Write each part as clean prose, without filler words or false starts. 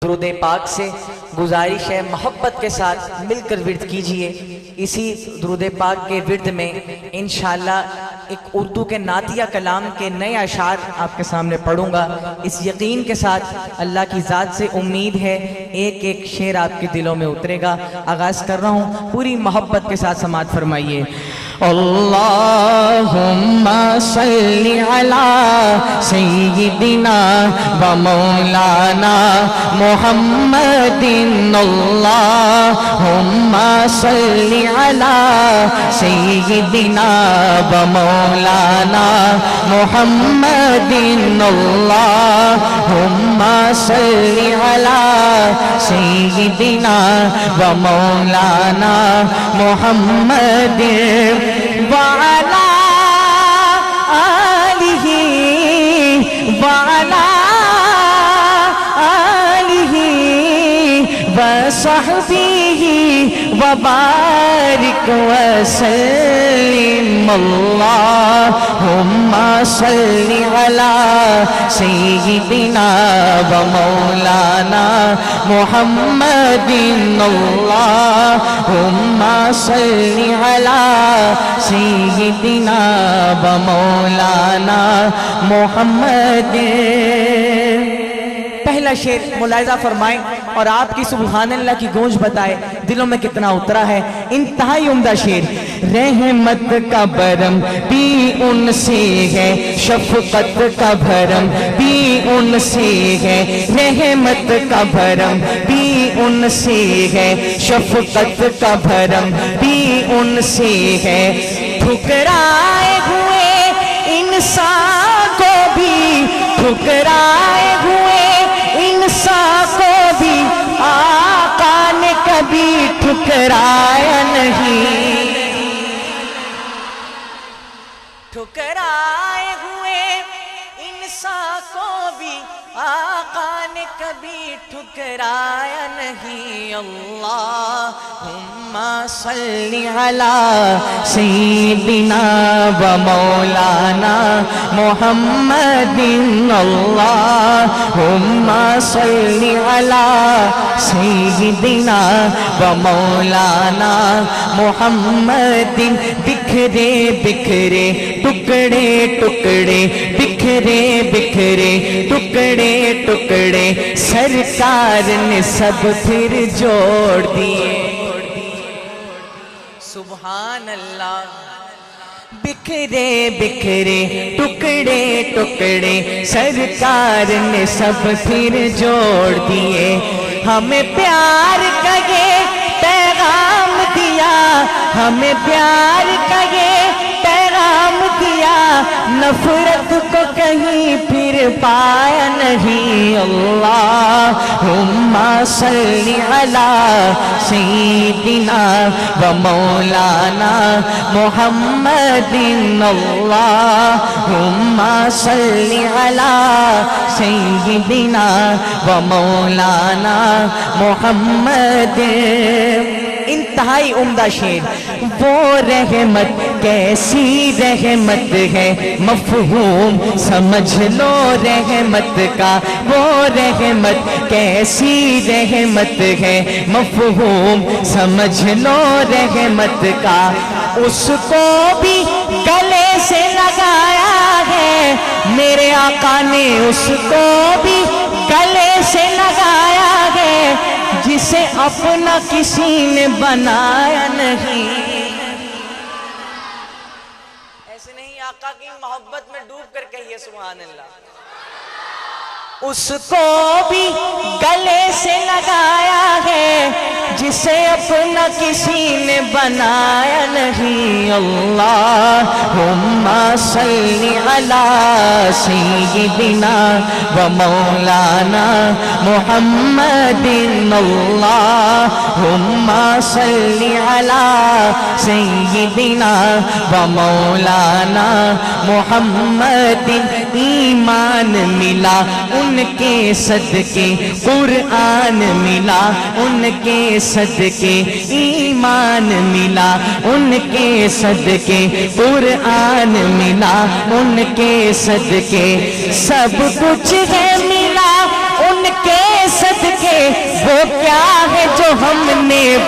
درود پاک سے گزارش ہے محبت کے ساتھ مل کر ورد کیجئے۔ اسی درود پاک کے ورد میں انشاءاللہ ایک اردو کے نعتیہ کلام کے نئے اشعار آپ کے سامنے پڑھوں گا، اس یقین کے ساتھ اللہ کی ذات سے امید ہے ایک ایک شعر آپ کے دلوں میں اترے گا۔ آغاز کر رہا ہوں، پوری محبت کے ساتھ سماعت فرمائیے۔ اللہم صلی علی سیدنا و مولانا محمد، اللہم صلی علی سیدنا و مولانا محمد، اللہم صلی علی سیدنا و مولانا محمد وعلى آله وصحبه وبارك وسلم، اللهم صل على سيدنا ومولانا محمد، اللهم صل على سيدنا ومولانا محمد۔ پہلا شعر ملاحظہ فرمائیں اور آپ کی سبحان اللہ کی گونج بتائے دلوں میں کتنا اترا ہے۔ انتہائی عمدہ شعر۔ رحمت کا برم بھی ان سے ہے، شفقت کا بھرم بھی ان سے ہے، رحمت کا بھرم بھی ان سے ہے، شفقت کا بھرم بھی ان سے ہے۔ ٹھکرائے ہوئے انسان کو بھی، ٹھکرائے ہوئے انسان کو بھی آقا نے کبھی ٹھکرایا نہیں، ٹھکرائے ہوئے انسان کو بھی آقا نے کبھی ٹھکرایا نہیں۔ اللہم صلی علی سیدنا و مولانا محمد، اللہم صلی علی سیدنا و مولانا محمد۔ بکھرے بکھرے ٹکڑے ٹکڑے، بکھرے بکھرے ٹکڑے ٹکڑے سرکار نے سب پھر جوڑ دیے۔ سبحان اللہ۔ بکھرے بکھرے ٹکڑے ٹکڑے سرکار نے سب پھر جوڑ دیے۔ ہمیں پیار کا یہ پیغام دیا، ہمیں پیار کا یہ پیغام دیا، نفرت کو کہیں پھر پایا نہیں۔ اللہم صلی علی سیدنا و مولانا محمد، اللہم صلی علی سیدنا و مولانا محمد۔ انتہائی عمدہ شعر۔ وہ رحمت کیسی رحمت ہے، مفہوم سمجھ لو رحمت کا، وہ رحمت کیسی رحمت ہے، مفہوم سمجھ لو رحمت کا۔ اس کو بھی گلے سے لگایا ہے میرے آقا نے، اس کو بھی گلے سے لگایا ہے، جسے اپنا کسی نے بنایا نہیں۔ ایسے نہیں، آقا کی محبت میں ڈوب کر کہیے سبحان اللہ۔ اس کو بھی گلے سے لگایا ہے، جسے اپنا کسی نے بنایا نہیں۔ اللہم صلی علی سیدنا و مولانا محمد، اللہم صلی علی سیدنا و مولانا محمد۔ ایمان ملا ان کے صدقے، قرآن ملا ان کے صدقے، ایمان ملا ان کے صدقے، قرآن ملا ان کے صدقے، سب کچھ ہے ملا ان کے صدقے،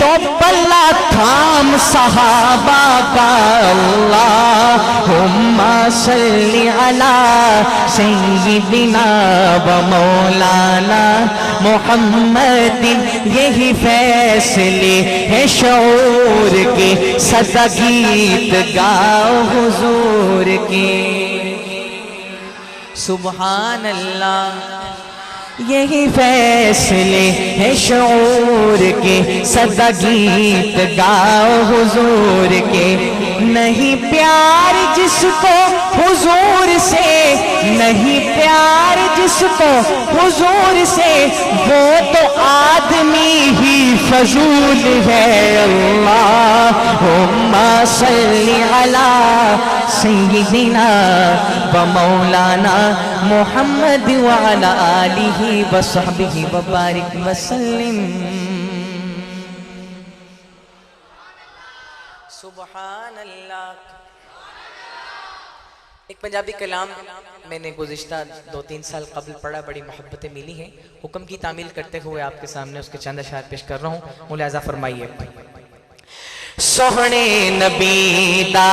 تو پلہ تھام صحابہ کا اللہم صلی علی سیدنا و مولانا محمد، یہی فیصلے ہیں شعور کے، صدا گیت گاؤ حضور کے۔ سبحان اللہ، یہی فیصلے ہیں شعور کے، صدا گیت گاؤ حضور کے۔ نہیں پیار جس کو حضور سے، نہیں پیار جس کو حضور سے، وہ تو آدمی ہی فضول ہے۔ اللہم صلی علی سیدنا و مولانا محمد وعلی آلہ وصحبہ وبارک وسلم۔ سبحان اللہ۔ ایک پنجابی کلام میں نے گزشتہ 2-3 سال قبل پڑھا، بڑی محبتیں ملی ہیں، حکم کی تعمیل کرتے ہوئے آپ کے سامنے اس کے چند اشعار پیش کر رہا ہوں، ملاحظہ فرمائیے۔ سوہنے نبی دا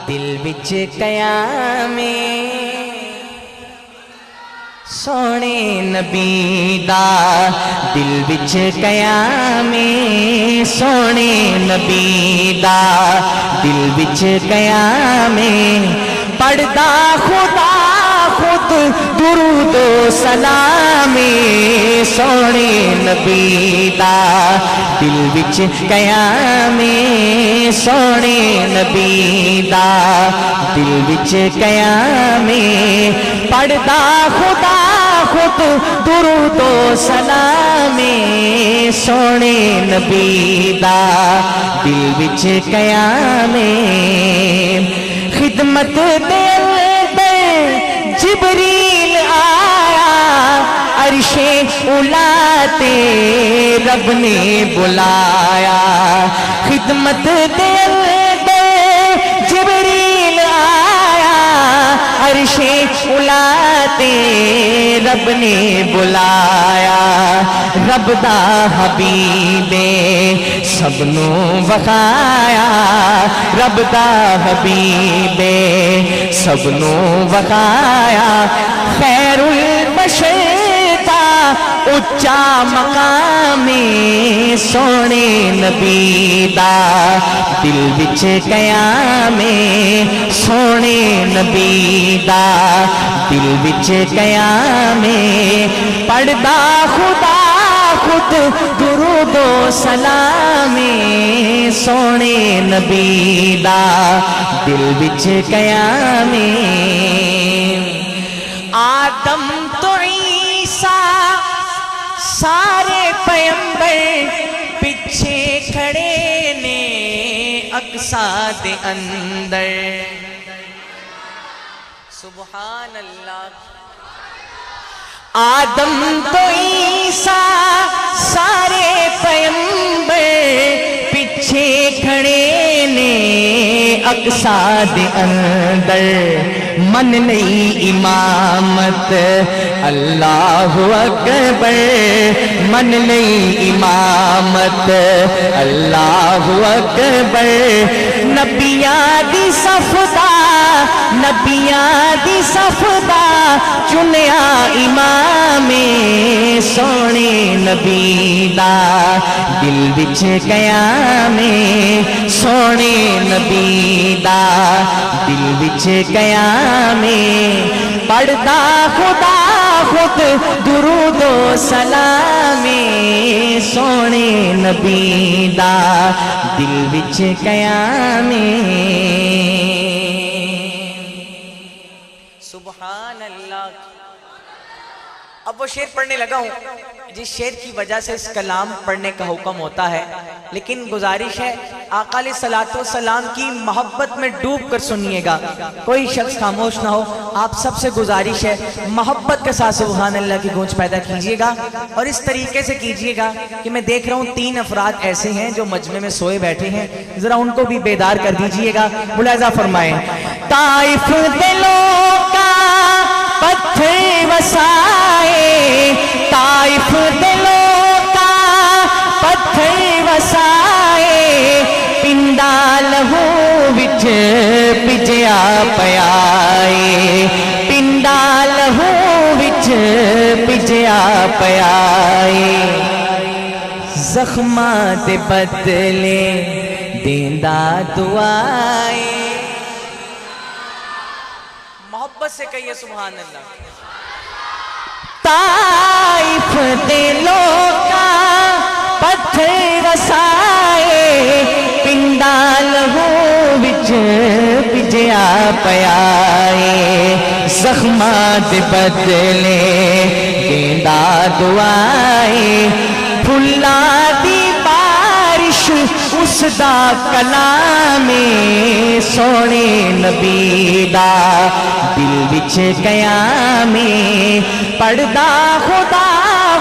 دل وچ قیامے، سونے نبی دا دل وچ قیامے، سونے نبی دا دل وچ قیامے، پڑھدا خدا خود درود و سلامے، سونے نبی دا دل وچ قیامے، سونے نبی دا دل وچ قیامے، پڑھدا خدا خود درود و سلامے، سونے نبی دا دل وچ قیامے۔ خدمت دے جبریل آیا، عرش اولا تے رب نے بلایا، خدمت دے جبریل آیا، عرش اولا تے رب نے بلایا، رب دا حبیبے سب نو وخایا، رب دا حبیبے سب نو وخایا، خیر البشر دا اچا مقامی، سونے نبی دا دل وچ قیامے، سونے نبی دا دل وچ قیامے، پڑھدا خدا خود درود و سلامے، سونے نبی دا دل وچ قیامے۔ آدم تو عیسیٰ سارے پیمبر پیچھے کھڑے نے اقصیٰ دے اندر، سبحان اللہ۔ آدم تو عیسیٰ سارے پیمبر پیچھے کھڑے نے اقصیٰ دے اندر، من نہیں امامت اللہ اکبر، من نہیں امامت اللہ اکبر، نبیاں دی صفدا، نبیاں دی صفدا چنیا امام، سونے نبی دا دل وچ قیامے، سونے نبی دا دل وچ قیامے، پڑھدا خدا خود درود و سلامے، سونے نبی دا دل وچ قیامے۔ سبحان اللہ۔ اب وہ شعر پڑھنے لگا ہوں جس شعر کی وجہ سے اس کلام پڑھنے کا حکم ہوتا ہے، لیکن گزارش ہے آقا علیہ السلام کی محبت میں ڈوب کر سنیے گا، کوئی شخص خاموش نہ ہو۔ آپ سب سے گزارش ہے محبت کے ساتھ سبحان اللہ کی گونج پیدا کیجئے گا، اور اس طریقے سے کیجئے گا کہ میں دیکھ رہا ہوں 3 افراد ایسے ہیں جو مجمع میں سوئے بیٹھے ہیں، ذرا ان کو بھی بیدار کر دیجئے گا۔ ملاحظہ فرمائیں۔ طائف دلوں کا پتھر وسائے، طائف دلوں کا پتھر وسائے پنڈا لہو وچ پجیا پیائے پنڈا لہو وچ پجیا پیائے زخماں دے بدلے دیندا دعائے محبت سے کہیے سبحان اللہ طائف دے لوکا پتھر وسائے پنڈا لہو وچ پجیا پیائے زخماں دے بدلے دیندا دعائے پھلاں دی بارش اس دا کلام سونے نبی دا دل وچ قیام پڑھدا خدا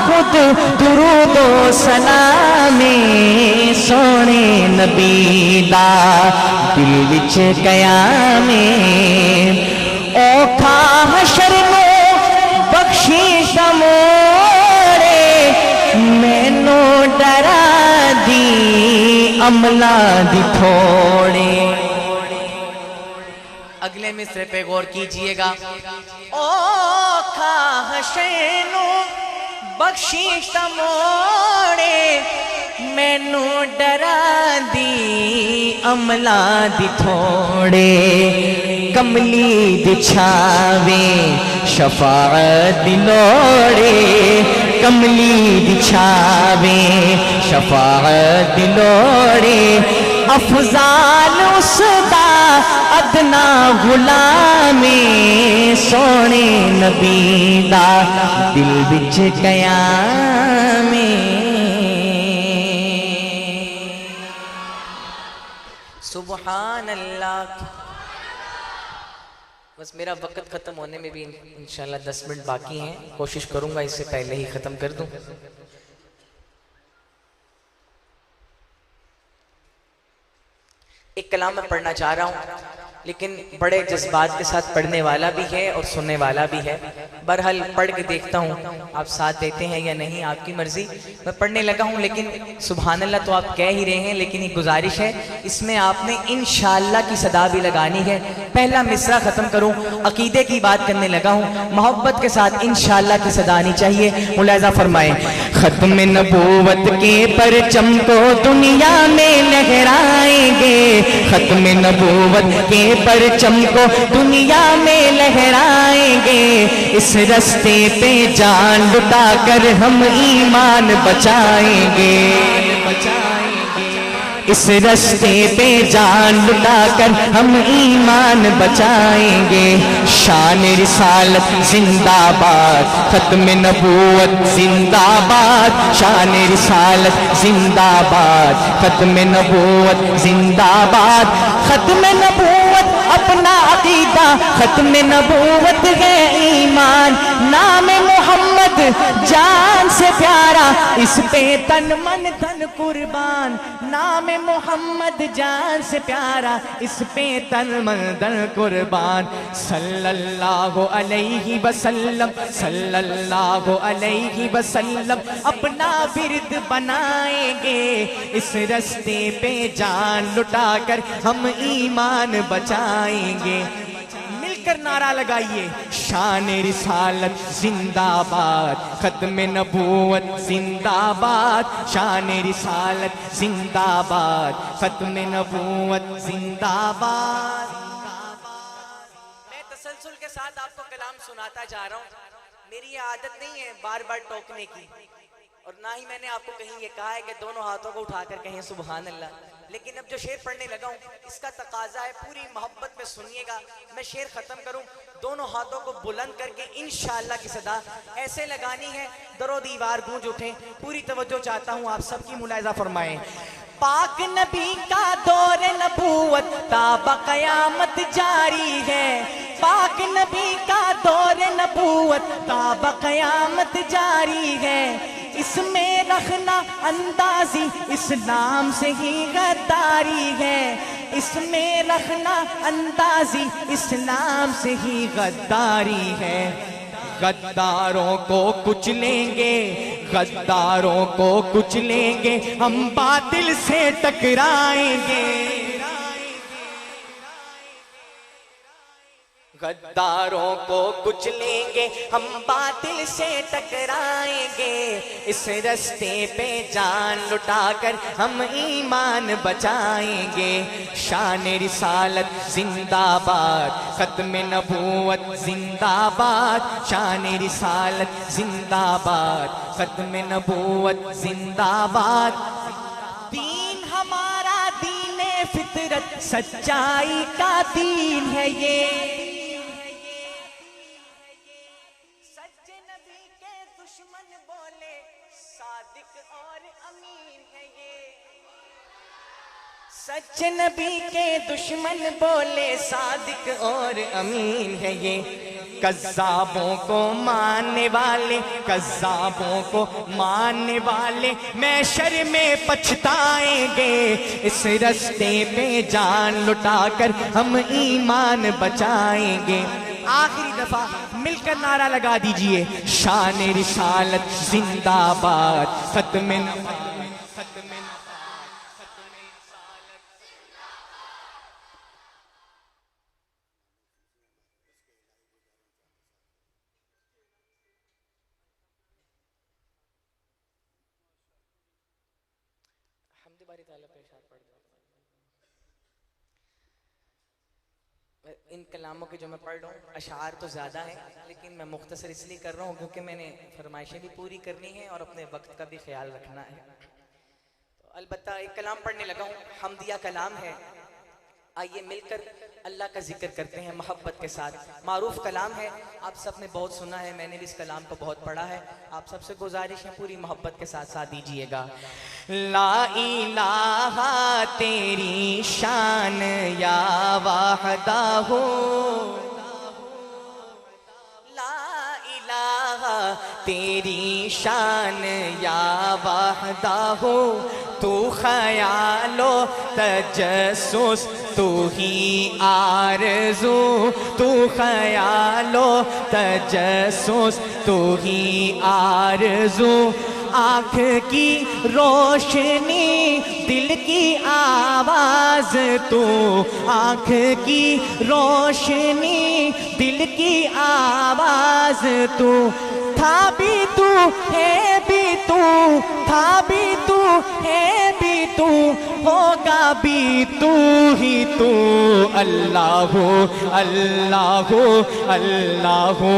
خود درود و سلام سونے نبی دا دل وچ قیام اوکھا حشر نو بخشش موڑے مینو ڈرا دی عملہ دی تھوڑے اگلے مصرے پہ غور کیجئے گا اوکھا حشر نو بخشش موڑے مینو ڈرا دی عملہ دی تھوڑے کملی دی چھاویں شفاعت دی لوڑے کملی دی چھاویں شفاعت دی لوڑے افضال اس دا ادنا غلام سونے نبی دا دل وچ قیام سبحان اللہ بس میرا وقت ختم ہونے میں بھی انشاءاللہ 10 منٹ باقی ہیں کوشش کروں گا اس سے پہلے ہی ختم کر دوں ایک کلام میں پڑھنا چاہ رہا ہوں لیکن بڑے جذبات کے ساتھ پڑھنے والا بھی ہے اور سننے والا بھی ہے بہرحال پڑھ کے دیکھتا ہوں آپ ساتھ دیتے ہیں یا نہیں آپ کی مرضی میں پڑھنے لگا ہوں لیکن سبحان اللہ تو آپ کہہ ہی رہے ہیں لیکن ایک گزارش ہے اس میں آپ نے انشاءاللہ کی صدا بھی لگانی ہے پہلا مصرع ختم کروں عقیدے کی بات کرنے لگا ہوں محبت کے ساتھ انشاءاللہ کی صدا آنی چاہیے ملاحظہ فرمائیں ختم نبوت کے پرچم کو دنیا میں لہرائیں گے ختم نبوت کے پرچم کو دنیا میں لہرائیں گے اس رستے پہ جان لٹا کر ہم ایمان بچائیں گے اس رستے پہ جان لٹا کر ہم ایمان بچائیں گے شان رسالت زندہ باد ختم نبوت زندہ باد شان رسالت زندہ باد ختم نبوت زندہ باد ختم نبوت اپنا عقیدہ ختم نبوت ہے ایمان نام محمد جان سے پیارا اس پہ تن من دھن قربان نام محمد جان سے پیارا اس پہ تن من دھن قربان صلی اللہ علیہ وسلم صلی اللہ علیہ وسلم اپنا ورد بنائیں گے اس رستے پہ جان لٹا کر ہم ایمان بچائیں گے مل کر نعرہ لگائیے شان رسالت زندہ باد ختم نبوت زندہ باد شان رسالت زندہ باد ختم نبوت زندہ باد میں تسلسل کے ساتھ آپ کو کلام سناتا جا رہا ہوں میری یہ عادت نہیں ہے بار بار ٹوکنے کی اور نہ ہی میں نے آپ کو کہیں یہ کہا ہے کہ دونوں ہاتھوں کو اٹھا کر کہیں سبحان اللہ لیکن اب جو شعر پڑھنے لگا ہوں اس کا تقاضا ہے پوری محبت میں سنیے گا میں شعر ختم کروں دونوں ہاتھوں کو بلند کر کے انشاءاللہ کی صدا ایسے لگانی ہے در و دیوار گونج اٹھیں پوری توجہ چاہتا ہوں آپ سب کی ملاحظہ فرمائیں پاک نبی کا دور نبوت تا بقیامت جاری ہے پاک نبی کا دور نبوت تا بقیامت جاری ہے اس میں رکھنا اندازی اسلام سے ہی غداری ہے اس میں رکھنا اندازی اسلام سے ہی غداری ہے غداروں کو کچلیں گے غداروں کو کچلیں گے ہم باطل سے ٹکرائیں گے غداروں کو کچلیں گے ہم باطل سے ٹکرائیں گے اس رستے پہ جان لٹا کر ہم ایمان بچائیں گے شان رسالت زندہ باد ختم نبوت زندہ باد شان رسالت زندہ باد ختم نبوت زندہ باد دین ہمارا دین فطرت سچائی کا دین ہے یہ سچ نبی کے دشمن بولے صادق اور امین ہے یہ کذابوں کو ماننے والے کذابوں کو ماننے والے محشر میں پچھتائیں گے اس رستے پہ جان لٹا کر ہم ایمان بچائیں گے آخری دفعہ مل کر نعرہ لگا دیجئے شان رسالت زندہ باد ختم ان کلاموں کے جو میں پڑھ رہا ہوں اشعار تو زیادہ ہیں لیکن میں مختصر اس لیے کر رہا ہوں کیونکہ میں نے فرمائشیں بھی پوری کرنی ہیں اور اپنے وقت کا بھی خیال رکھنا ہے تو البتہ ایک کلام پڑھنے لگا ہوں حمدیہ کلام ہے آئیے مل کر اللہ کا ذکر کرتے ہیں محبت کے ساتھ معروف کلام ہے آپ سب نے بہت سنا ہے میں نے بھی اس کلام کو بہت پڑھا ہے آپ سب سے گزارش ہے پوری محبت کے ساتھ ساتھ دیجئے گا لا الہ تیری شان یا وحدہ ہو لا الہ تیری شان یا وحدہ ہو تو خیال و تجسس تو ہی آرزو تو خیال و تجسس تو ہی آرزو آنکھ کی روشنی دل کی آواز تو آنکھ کی روشنی دل کی آواز تو تھا بھی تو ہے بھی تو تھا بھی تو ہے بھی تو ہوگا بھی تو ہی تو اللہ ہو اللہ ہو اللہ ہو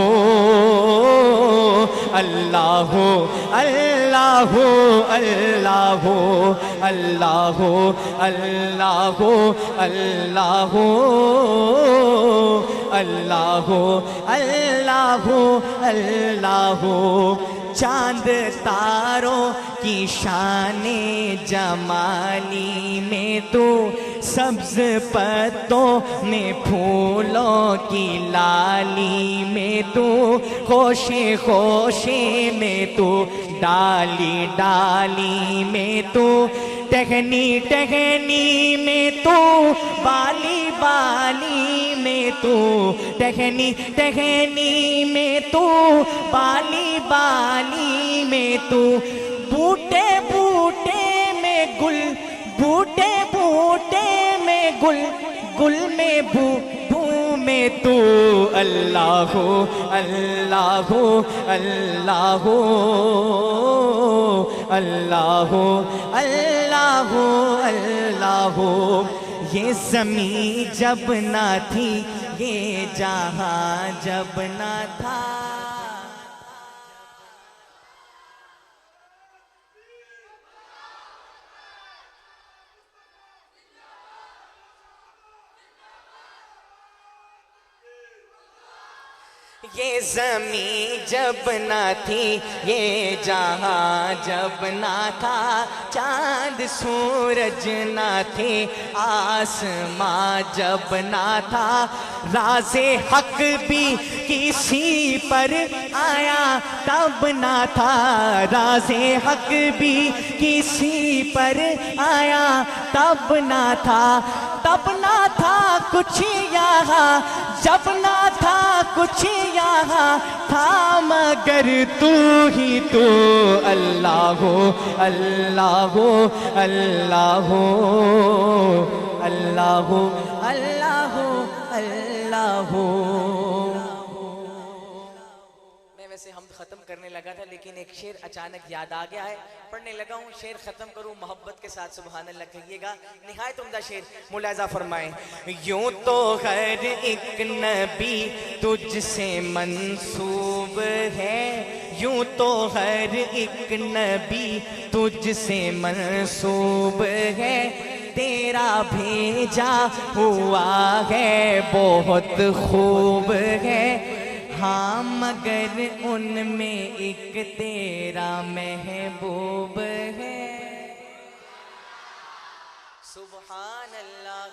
اللہ ہو اللہ ہو اللہ ہو اللہ ہو اللہ ہو اللہ ہو اللہ ہو اللہ ہو اللہ ہو چاند تاروں کی شان جمالی میں تو سبز پتوں میں پھولوں کی لالی میں تو خوشے خوشے میں تو ڈالی ڈالی میں تو ٹہنی ٹہنی میں تو بالی بالی میں تو ٹہنی ٹہنی میں تو بالی بالی میں تو بوٹے بوٹے میں گل بوٹے بوٹے میں گل گل میں بو بو میں تو اللہ ہو اللہ ہو اللہ ہو اللہ ہو اللہ ہو اللہ ہو یہ زمین جب نہ تھی یہ جہاں جب نہ تھا یہ زمین جب نہ تھی یہ جہاں جب نہ تھا چاند سورج نہ تھے آسماں جب نہ تھا راز حق بھی کسی پر آیا تب نہ تھا راز حق بھی کسی پر آیا تب نہ تھا کچھ یہاں، جب نہ تھا کچھ یہاں، تھا مگر تو ہی تو، اللہ ہو اللہ ہو اللہ ہو اللہ ہو اللہ ہو اللہ ہو۔ میں ویسے ہم ختم کرنے لگا تھا لیکن ایک شعر اچانک یاد آ گیا ہے، پڑھنے لگا ہوں، شعر ختم کروں، محبت کے ساتھ سبحان اللہ کہیے گا، نہایت عمدہ شعر، ملاحظہ فرمائیں۔ یوں تو ہر ایک نبی تجھ سے منسوب ہے، یوں تو ہر ایک نبی تجھ سے منسوب ہے، تیرا بھیجا ہوا ہے بہت خوب ہے، ہاں مگر ان میں ایک تیرا محبوب ہے۔ سبحان اللہ۔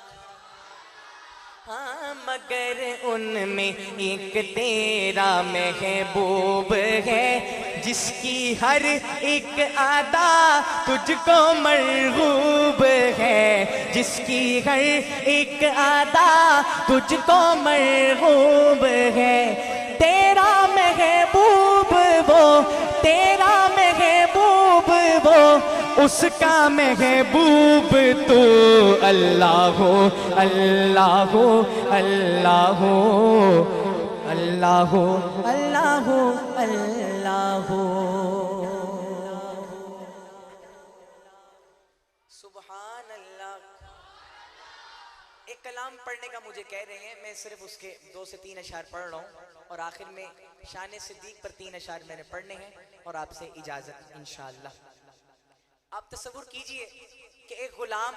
ہاں مگر ان میں ایک تیرا محبوب ہے، جس کی ہر ایک ادا تجھ کو مرغوب ہے، جس کی ہر ایک ادا تجھ کو مرغوب ہے، تیرا محبوب وہ، تیرا محبوب وہ، اس کا محبوب تو، اللہ ہو اللہ ہو اللہ ہو اللہ ہو اللہ ہو اللہ ہو۔ سبحان اللہ۔ ایک کلام پڑھنے کا مجھے کہہ رہے ہیں، میں صرف اس کے 2 سے 3 اشعار پڑھ رہا ہوں، اور آخر میں شان صدیق پر 3 اشعار میں نے پڑھنے ہیں، اور آپ سے اجازت انشاءاللہ۔ آپ تصور کیجئے کہ ایک غلام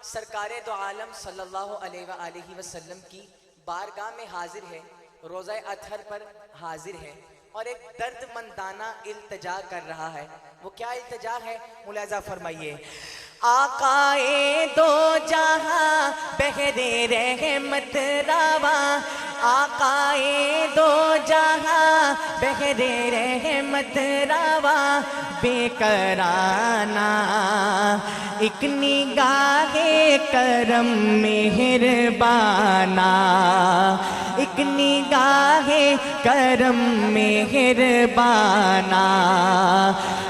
سرکار دو عالم صلی اللہ علیہ وآلہ وسلم کی بارگاہ میں حاضر ہے، روزہ اطہر پر حاضر ہے، اور ایک درد مندانہ التجا کر رہا ہے۔ وہ کیا التجا ہے؟ ملاحظہ فرمائیے۔ آقائے دو جہاں بحر رحمت رواں، آقائے دو جہاں بحر رحمت رواں، بے کرانہ ایک نگاہ کرم مہربانہ، ایک نگاہ کرم مہربانہ،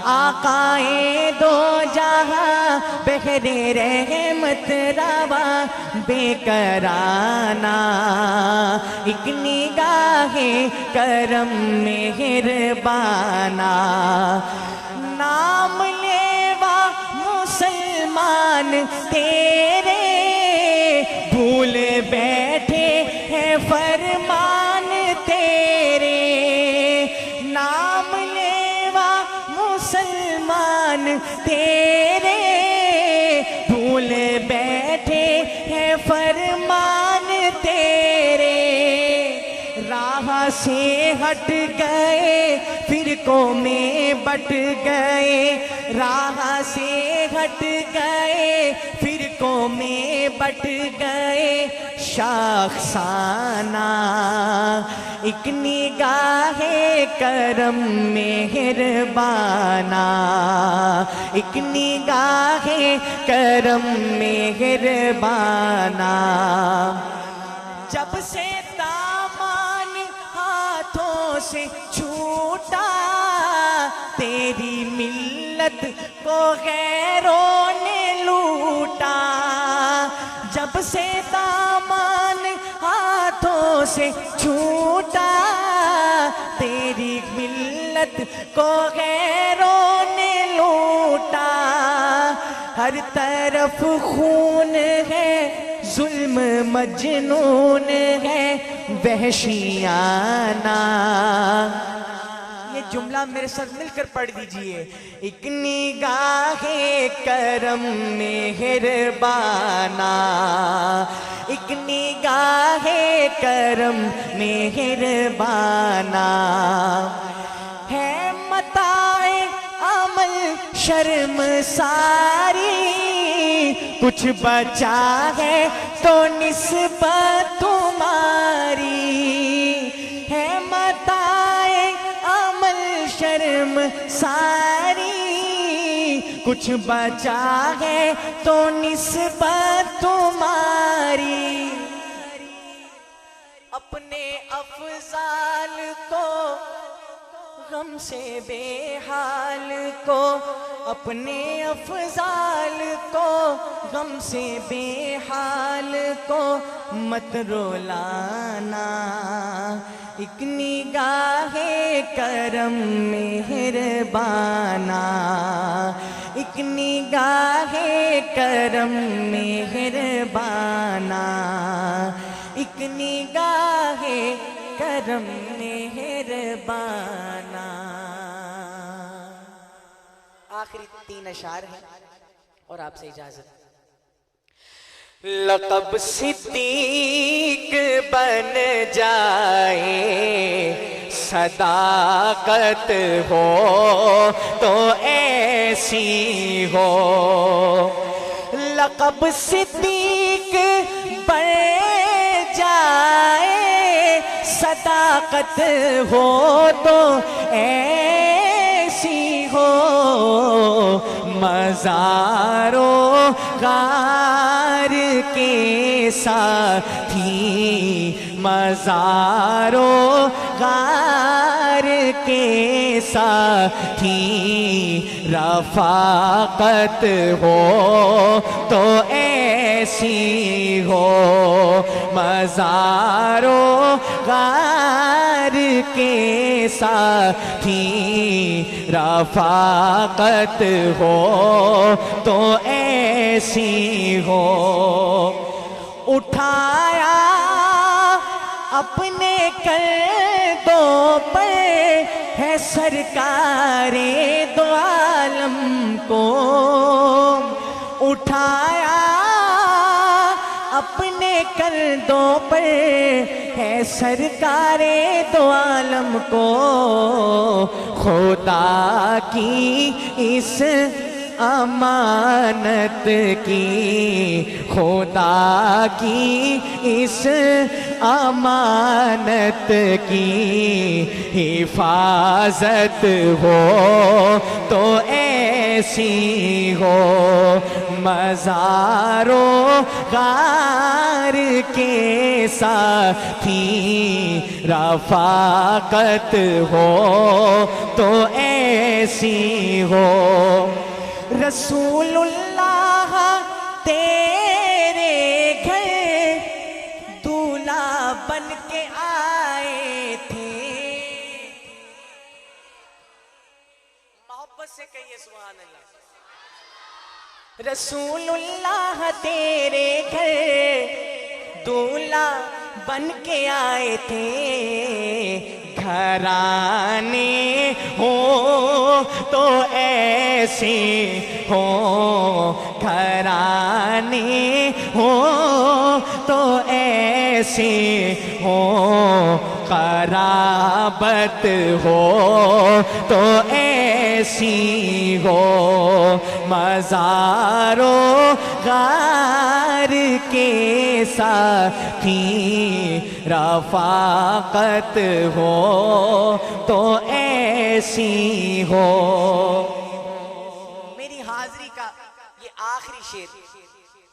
آقائے دو جہاں بحر رحمت رواں، بے کرانہ ایک نگاہ کرم مہربانہ، نام لیوا مسلمان تیرے، بھول بیٹھے ہیں فرمان تیرے، نام لیوا مسلمان تیرے، بھول بیٹھے ہیں فرمان تیرے، راہ سے ہٹ گئے فرقوں میں بٹ گئے، راہ سے ہٹ گئے فرقوں میں بٹ گئے، شاخسانہ ایک نگاہ کرم مہربانہ، ایک نگاہ کرم مہربانہ، جب سے دامان ہاتھوں سے چھوٹا، تیری ملت کو غیروں نے لوٹا، جب سے دامان ہاتھوں سے چھوٹا، تیری ملت کو غیروں نے لوٹا، ہر طرف خون ہے، ظلم مجنون ہے، وحشیانہ، یہ جملہ میرے ساتھ مل کر پڑھ دیجئے۔ ایک نگاہ کرم مہربانہ، ایک نگاہ کرم مہربانہ، ہے متاع عمل شرم ساری، کچھ بچا ہے تو نسبت تمہاری، ہے متاع عمل شرم ساری، کچھ بچا ہے تو نسبت تمہاری، افضال کو غم سے بے حال کو، اپنے افضال کو غم سے بے حال کو مت رولانا، ایک نگاہ کرم مہربانا، ایک نگاہ کرم مہربانا، ایک نگاہ کرم مہربانا۔ آخری 3 اشعار ہیں اور آپ سے اجازت۔ لقب صدیق بن جائے صداقت ہو تو ایسی ہو، لقب صدیق بن جائے صداقت ہو تو ایسی ہو، مزار و غار کے ساتھی، مزار و غار کے ساتھی، رفاقت ہو تو ایسی ہو، مزار و غار کے ساتھی، رفاقت ہو تو ایسی ہو، اٹھایا اپنے کندھوں پر ہے سرکار دو عالم کو، اٹھایا اپنے کندھوں پر ہے سرکار دو عالم کو، خدا کی اس امانت کی، خدا کی اس امانت کی حفاظت ہو تو ایسی ہو، مزار و غار کے ساتھی، رفاقت ہو تو ایسی ہو، رسول اللہ تیرے گھر دولہا بن کے آئے تھے، محبت سے کہیے سبحان اللہ، رسول اللہ تیرے گھر دولہا بن کے آئے تھے، گھرانے ہو تو ایسے ہو، گھرانے ہو تو ایسے ہو، قرابت ہو تو ایسی ہو، مزار و غار کے ساتھی، رفاقت ہو تو ایسی ہو۔ میری حاضری کا یہ آخری شعر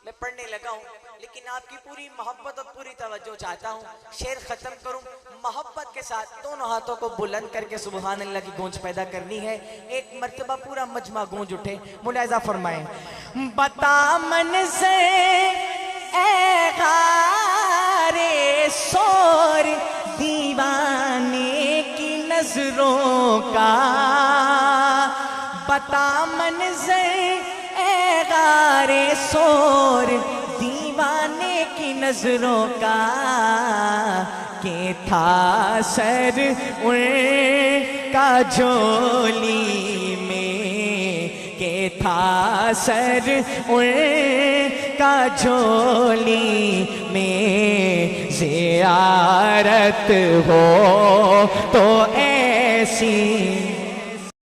میں پڑھنے لگا ہوں، لیکن آپ کی پوری محبت اور پوری توجہ چاہتا ہوں، شعر ختم کروں، محبت کے ساتھ دونوں ہاتھوں کو بلند کر کے سبحان اللہ کی گونج پیدا کرنی ہے، ایک مرتبہ پورا مجمع گونج اٹھے، ملاحظہ فرمائیں۔ بتا منظر اے غار سور دیوانے کی نظروں کا، بتا منظر اے غار سور دیوانے کی نظروں کا، کہ تھا سر ان کا جھولی میں، کہ تھا سر ان کا جھولی میں، زیارت ہو تو ایسی